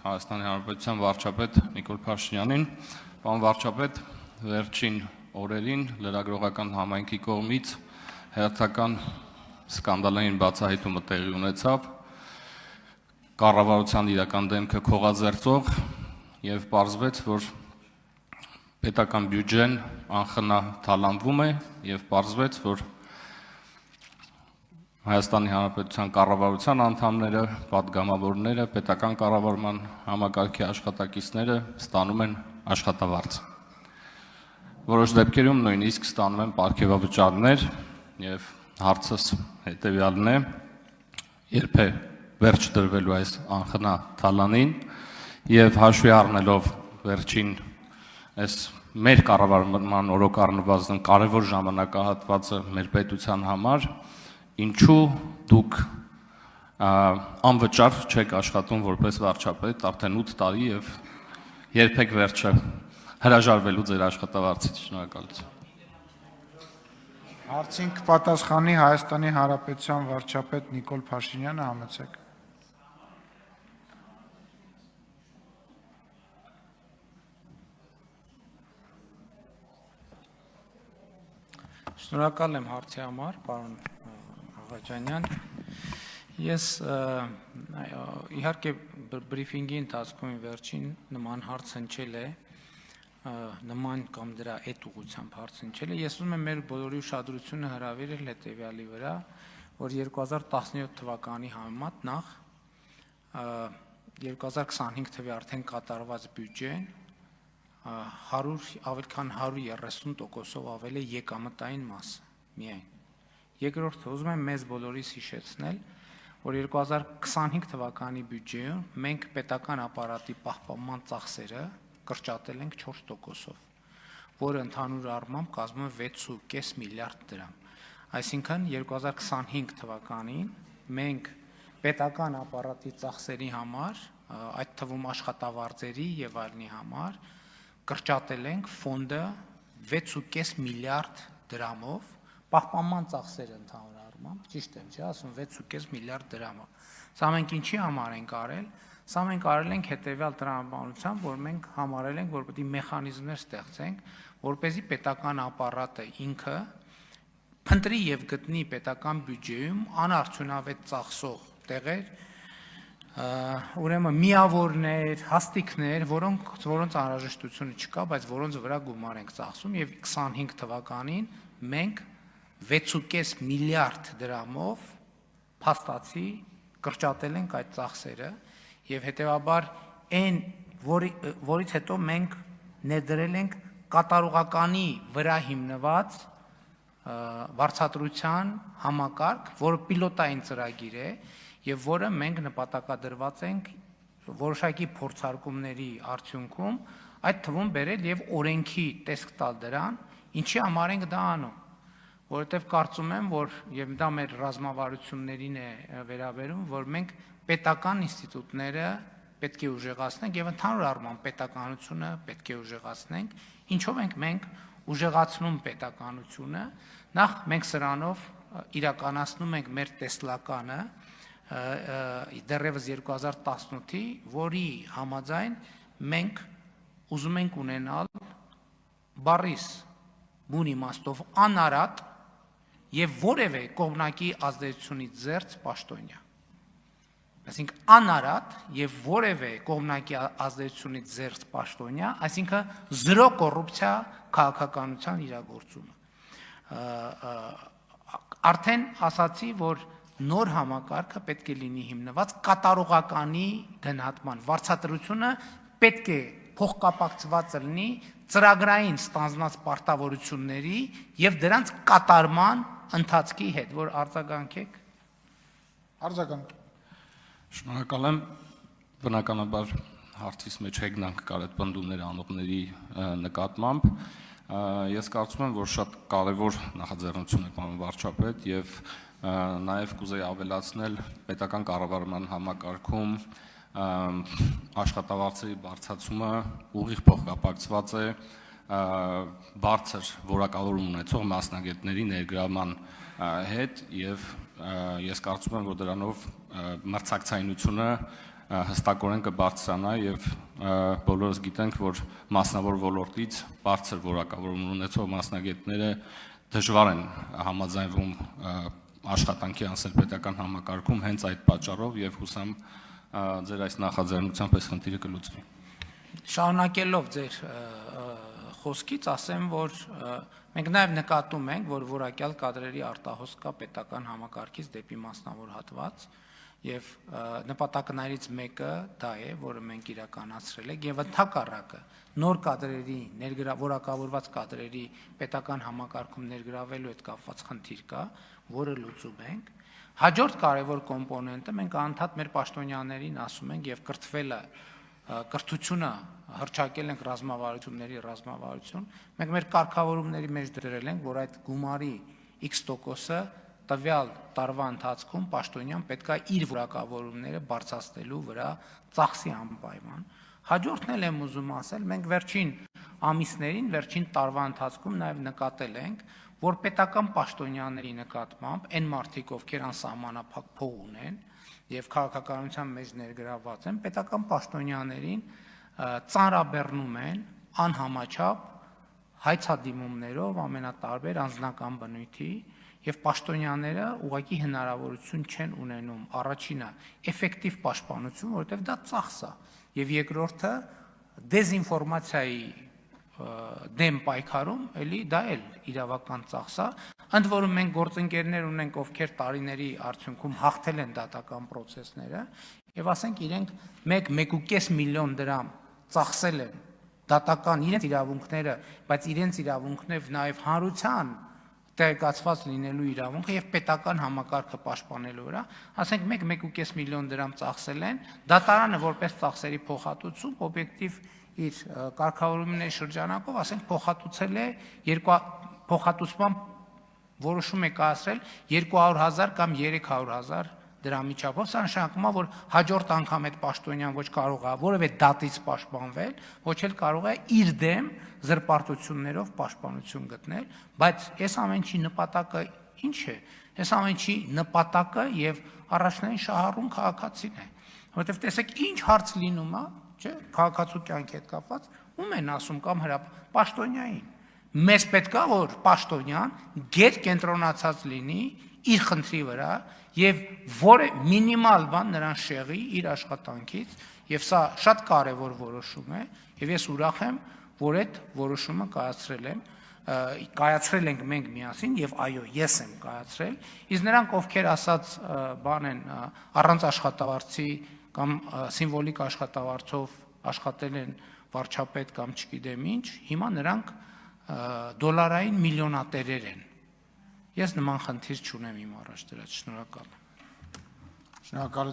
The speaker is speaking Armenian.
Հայաստանի Հանրապետության վարչապետ Նիկոլ Փաշինյանին, պարոն վարչապետ, վերջին օրերին լրագրողական համայնքի կողմից հերթական սկանդալային բացահայտումը տեղի ունեցավ, կառավարության իրական դեմքը քողազերծող եւ պարզվեց, որ պետական բյուջեն անխնա թալանվում է եւ պարզվեց, որ Հայաստանի Հանրապետության կառավարության անդամները, պատգամավորները, պետական կառավարման համակարգի աշխատակիցները ստանում են աշխատավարձ։ Որոշ դեպքերում նույնիսկ ստանում են պարգևավճարներ եւ հարցս հետեւյալն է. երբ է վերջ դրվելու այս անխնա թալանին եւ հաշվի առնելով վերջին այս մեր կառավարման օրոք առնվազն կարևոր ժամանակահատվածը մեր պետության համար Ինչու դուք անվճար չեք աշխատում որպես վարչապետ արդեն 8 տարի եւ երբեք վերջը հրաժարվելու ձեր աշխատավարձից շնորհակալություն։ Հարցին կպատասխանի Հայաստանի Հանրապետության վարչապետ Նիկոլ Փաշինյանը, համեցեք։ Շնորհակալ եմ հարցի համար, պարոն Աղաջանյան, ես իհարկե բրիֆինգի ընթացքում վերջին նման հարց հնչել է, նման կամ դրա այդ ուղղությամբ հարց հնչել է, ես ուզում եմ մեր բոլորի ուշադրությունը հրավիրել հետևյալի վրա, որ 2017 թվականի համեմատ նախ 2025 թվականի արդեն կատարված բյուջեն ավելի քան 130%-ով ավել է եկամտային մասը միայն։ Երկրորդը ուզում եմ մեզ բոլորիս հիշեցնել, որ 2025 թվականի բյուջեում մենք պետական ապարատի պահպանման ծախսերը կրճատել ենք 4%-ով, որը ընդհանուր առմամբ կազմում է 6.5 միլիարդ դրամ։ Այսինքն 2025 թվականին մենք պետական ապարատի ծախսերի համար, այդ թվում աշխատավարձերի եւ այլնի համար կրճատել ենք ֆոնդը 6.5 միլիարդ դրամով, պահպանման ծախսերը ընդհանուր առմամբ, ճիշտ եմ, չէ՞, ասում 6.5 միլիարդ դրամով։ Սա մենք ինչի համար ենք արել։ Սա մենք արել ենք հետևյալ տրամաբանությամբ, որ մենք համարել ենք, որ պետք է մեխանիզմներ ստեղծենք, որպեսզի պետական ապարատը ինքը փնտրի եւ գտնի պետական բյուջեում անարդյունավետ ծախսող տեղեր, ուրեմն միավորներ, հաստիկներ, որոնց անհրաժեշտությունը չկա, բայց որոնց վրա գումար ենք ծախսում եւ 25 թվականին մենք 6.5 միլիարդ դրամով փաստացի կրճատել ենք այդ ծախսերը եւ հետեւաբար այն որից հետո մենք ներդրել ենք կատարողականի վրա հիմնված վարձատրության համակարգ, որը պիլոտային ծրագիր է եւ որը մենք նպատակադրված ենք որոշակի փորձարկումների արդյունքում այդ թվում բերել եւ օրենքի տեսք տալ դրան, ինչի համար ենք դա անում, որովհետեւ կարծում եմ, որ եւ դա մեր ռազմավարություններին է վերաբերում, որ մենք պետական ինստիտուտները պետք է ուժեղացնենք եւ ընդհանուր առմամբ պետականությունը պետք է ուժեղացնենք, ինչով ենք մենք ուժեղացնում պետականությունը, նախ մենք սրանով իրականացնում ենք մեր տեսլականը դեռևս 2018-ի, որի համաձայն մենք ուզում ենք ունենալ բառիս բուն իմաստով անարատ եւ որևէ կողմնակի ազդեցությունից զերծ պաշտոնյա։ Այսինքն անարատ եւ որևէ կողմնակի ազդեցությունից զերծ պաշտոնյա, այսինքն զրո կոռուպցիա քաղաքականության իրագործումը։ Արդեն ասացի, որ նոր համակարգը պետք է լինի հիմնված կատարողականի գնահատման, վարձատրությունը պետք է փոխկապակցված լինի ծրագրային ստանձնած պարտավորությունների եւ դրանց կատարման ընթացքի հետ, որ արձագանքեք։ Արձագանք։ Շնորհակալ եմ, բնականաբար հարցից մեջ հեգնանք կար այդ պնդումներ անողների նկատմամբ։ Ես կարծում եմ, որ շատ կարևոր նախաձեռնություն է պարոն վարչապետ եւ նաեւ կուզեի ավելացնել պետական կառավարման համակարգում աշխատավարձերի բարձրացումը ուղիղ փոխկապակցված է բարձր որակավորում ունեցող մասնագետների ներգրավման հետ եւ ես կարծում եմ, որ դրանով մրցակցայնությունը հստակորեն կբարձրանա եւ բոլորս գիտենք, որ մասնավոր ոլորտից բարձր որակավորում ունեցող մասնագետները դժվար են համաձայնվում աշխատանքի անցնել պետական համակարգում հենց այդ պատճառով եւ հուսամ ձեր այս նախաձեռնությամբ այս խնդիրը կլուծվի։ Շարունակելով ձեր խոսքից ասեմ, որ մենք նաև նկատում ենք, որ որակյալ կադրերի արտահոս կա պետական համակարգից դեպի մասնավոր հատված եւ նպատակներից մեկը դա է, որը մենք իրականացրել ենք եւ ընդհակառակը նոր կադրերի որակավորված կադրերի պետական համակարգում ներգրավելու հետ կապված խնդիր կա, որը լուծում ենք։ Հաջորդ կարևոր կոմպոնենտը մենք անդադ մեր պաշտոնյաներին ասում ենք եւ կրթությունը հրճակել ենք ռազմավարությունների ռազմավարություն, մենք մեր կարգավորումների մեջ դրել ենք, որ այդ գումարի X%-ը տվյալ տարվա ընթացքում պաշտոնյան պետքա իր որակավորումները բարձրացնելու վրա ծախսի անպայման։ Հաջորդն էլ եմ ուզում ասել, մենք վերջին ամիսներին, վերջին տարվա ընթացքում նաև նկատել ենք, որ պետական պաշտոնյաների նկատմամբ այն մարդիկ, ովքեր անսահմանափակ փող ունեն եւ քաղաքականության մեջ ներգրավված են, պետական պաշտոնյաներին ծանրաբեռնում են անհամաչափ հայցադիմումներով ամենատարբեր անձնական բնույթի եւ պաշտոնյաները ուղղակի հնարավորություն չեն ունենում առաջինը էֆեկտիվ պաշտպանություն, որովհետեւ դա ծախս է, եւ երկրորդը դեզինֆորմացիայի դեմ պայքարում, էլի դա էլ իրավական ծախս է, ընդ որում մենք գործընկերներ ունենք, ովքեր տարիների արդյունքում հաղթել են դատական process-ները եւ ասենք իրենք 1.5 միլիոն դրամ ծախսել են դատական իրենց իրավունքները, բայց իրենց իրավունքներով նաեւ հանրության տեղեկացված լինելու իրավունքը եւ պետական համակարգը պաշտպանելու վրա, ասենք 1.5 միլիոն դրամ ծախսել են, դատարանը որպես ծախսերի փոխհատուցում օբյեկտիվ իր կարգավորումների շրջանակով, ասենք փոխհատուցել է փոխհատուցման որոշում է կայացրել 200,000 կամ 300,000 դրամի չափով, սա նշանակում է, որ հաջորդ անգամ այդ պաշտոնյան ոչ կարող է որևէ դատից պաշտպանվել, ոչ էլ կարող է իր դեմ զրպարտություններով պաշտպանություն գտնել, բայց այս ամենի նպատակը ինչ է։ Այս ամենի նպատակը եւ առաջնային շահառուն քաղաքացին է, որովհետեւ տեսեք ինչ հարց լինում է, չէ՞, քաղաքացու կյանքի հետ կապված, ում են ասում կամ պաշտոնյային։ Մեզ պետք է որ պաշտոնյան գետ կենտրոնացած լինի իր խնդրի վրա եւ որը մինիմալ բան նրան շեղի իր աշխատանքից եւ սա շատ կարեւոր որոշում է եւ ես ուրախ եմ որ այդ որոշումը կայացրել ենք մենք միասին եւ այո ես եմ կայացրել իսկ նրանք ովքեր ասած բան են առանց աշխատավարձի կամ սիմվոլիկ աշխատավարձով աշխատել են վարչապետ կամ չգիտեմ ինչ հիմա նրանք դոլարային միլիոնատերեր են ես նման խնդիր չունեմ իմ առաջ դրած շնորհակալ եմ Շնորհակալ